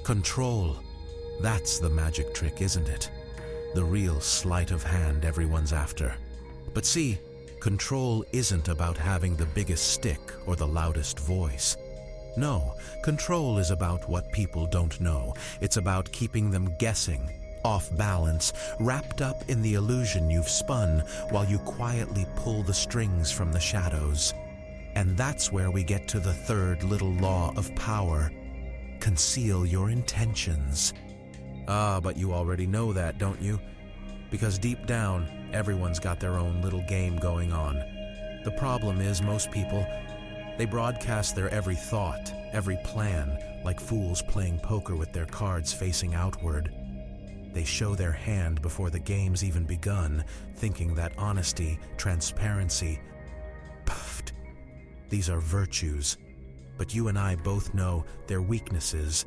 Control. That's the magic trick, isn't it? The real sleight of hand everyone's after. But see, control isn't about having the biggest stick or the loudest voice. No, control is about what people don't know. It's about keeping them guessing, off balance, wrapped up in the illusion you've spun while you quietly pull the strings from the shadows. And that's where we get to the third little law of power. Conceal your intentions. Ah, but you already know that, don't you? Because deep down, everyone's got their own little game going on. The problem is most people, they broadcast their every thought, every plan, like fools playing poker with their cards facing outward. They show their hand before the game's even begun, thinking that honesty, transparency, puffed. These are virtues, but you and I both know they're weaknesses.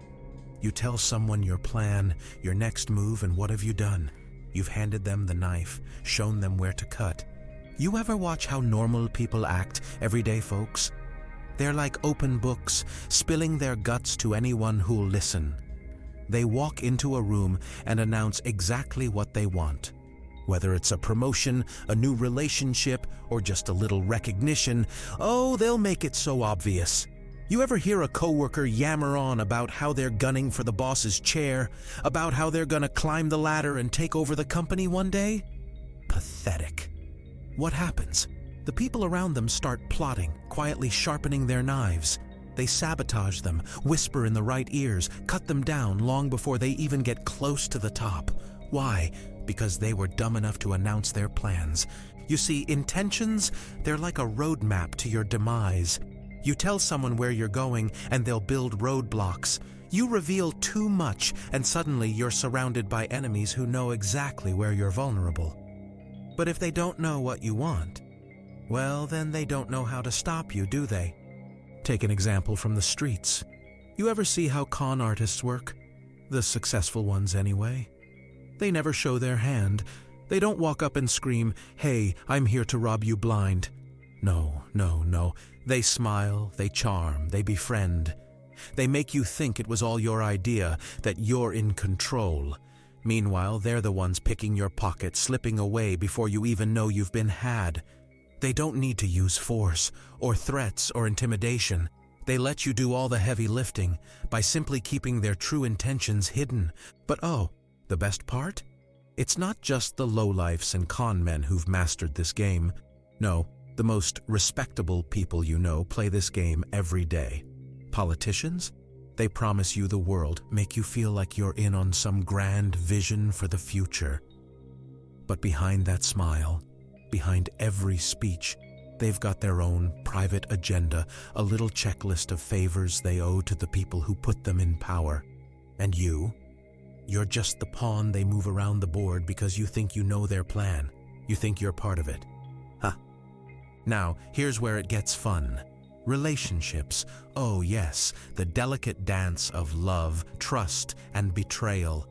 You tell someone your plan, your next move, and what have you done? You've handed them the knife, shown them where to cut. You ever watch how normal people act, everyday folks? They're like open books, spilling their guts to anyone who'll listen. They walk into a room and announce exactly what they want. Whether it's a promotion, a new relationship, or just a little recognition, oh, they'll make it so obvious. You ever hear a coworker yammer on about how they're gunning for the boss's chair, about how they're gonna climb the ladder and take over the company one day? Pathetic. What happens? The people around them start plotting, quietly sharpening their knives. They sabotage them, whisper in the right ears, cut them down long before they even get close to the top. Why? Because they were dumb enough to announce their plans. You see, intentions, they're like a roadmap to your demise. You tell someone where you're going and they'll build roadblocks. You reveal too much and suddenly you're surrounded by enemies who know exactly where you're vulnerable. But if they don't know what you want, well, then they don't know how to stop you, do they? Take an example from the streets. You ever see how con artists work? The successful ones anyway. They never show their hand. They don't walk up and scream, "Hey, I'm here to rob you blind." No, no, no. They smile, they charm, they befriend. They make you think it was all your idea, that you're in control. Meanwhile, they're the ones picking your pocket, slipping away before you even know you've been had. They don't need to use force, or threats, or intimidation. They let you do all the heavy lifting by simply keeping their true intentions hidden. But oh, the best part? It's not just the lowlifes and con men who've mastered this game. No, the most respectable people you know play this game every day. Politicians? They promise you the world, make you feel like you're in on some grand vision for the future. But behind that smile, behind every speech, they've got their own private agenda, a little checklist of favors they owe to the people who put them in power. And you're just the pawn they move around the board because you think you know their plan. You think you're part of it. Huh. Now, here's where it gets fun. Relationships. Oh yes, the delicate dance of love, trust, and betrayal.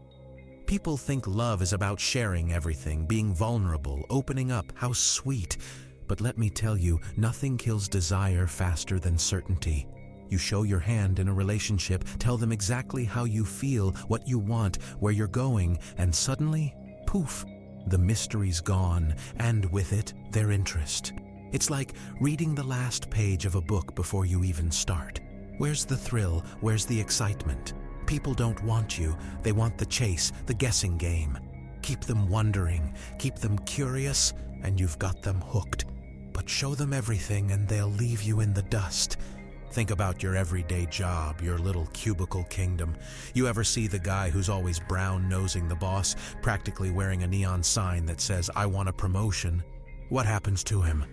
People think love is about sharing everything, being vulnerable, opening up. How sweet. But let me tell you, nothing kills desire faster than certainty. You show your hand in a relationship, tell them exactly how you feel, what you want, where you're going, and suddenly, poof, the mystery's gone, and with it, their interest. It's like reading the last page of a book before you even start. Where's the thrill? Where's the excitement? People don't want you. They want the chase, the guessing game. Keep them wondering, keep them curious, and you've got them hooked. But show them everything and they'll leave you in the dust. Think about your everyday job, your little cubicle kingdom. You ever see the guy who's always brown-nosing the boss, practically wearing a neon sign that says, "I want a promotion"? What happens to him?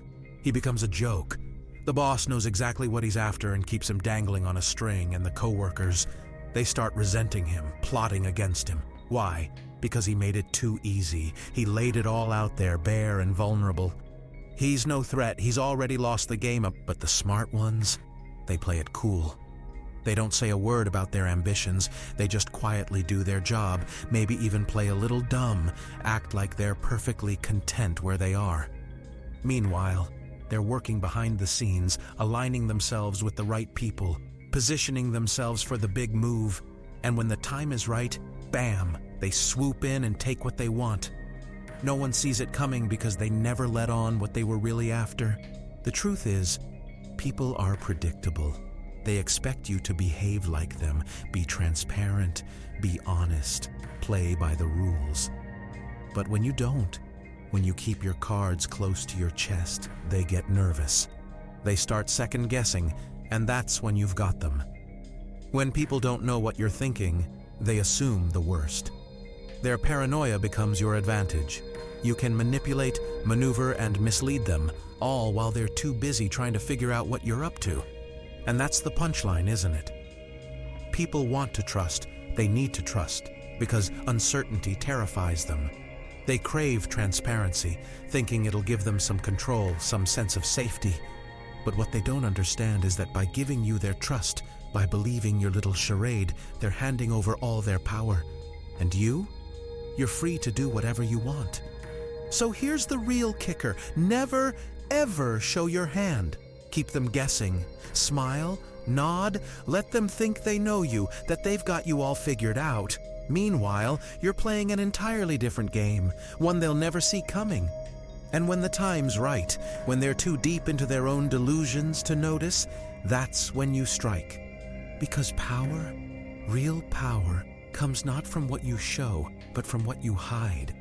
He becomes a joke. The boss knows exactly what he's after and keeps him dangling on a string, and the coworkers, they start resenting him, plotting against him. Why? Because he made it too easy. He laid it all out there, bare and vulnerable. He's no threat. He's already lost the game up. But the smart ones, they play it cool. They don't say a word about their ambitions. They just quietly do their job, maybe even play a little dumb, act like they're perfectly content where they are. Meanwhile, they're working behind the scenes, aligning themselves with the right people, positioning themselves for the big move. And when the time is right, bam, they swoop in and take what they want. No one sees it coming because they never let on what they were really after. The truth is, people are predictable. They expect you to behave like them, be transparent, be honest, play by the rules. But when you don't, when you keep your cards close to your chest, they get nervous. They start second-guessing, and that's when you've got them. When people don't know what you're thinking, they assume the worst. Their paranoia becomes your advantage. You can manipulate, maneuver, and mislead them, all while they're too busy trying to figure out what you're up to. And that's the punchline, isn't it? People want to trust, they need to trust, because uncertainty terrifies them. They crave transparency, thinking it'll give them some control, some sense of safety. But what they don't understand is that by giving you their trust, by believing your little charade, they're handing over all their power. And you're free to do whatever you want. So here's the real kicker. Never, ever show your hand. Keep them guessing. Smile, nod, let them think they know you, that they've got you all figured out. Meanwhile, you're playing an entirely different game, one they'll never see coming. And when the time's right, when they're too deep into their own delusions to notice, that's when you strike. Because power, real power, comes not from what you show, but from what you hide.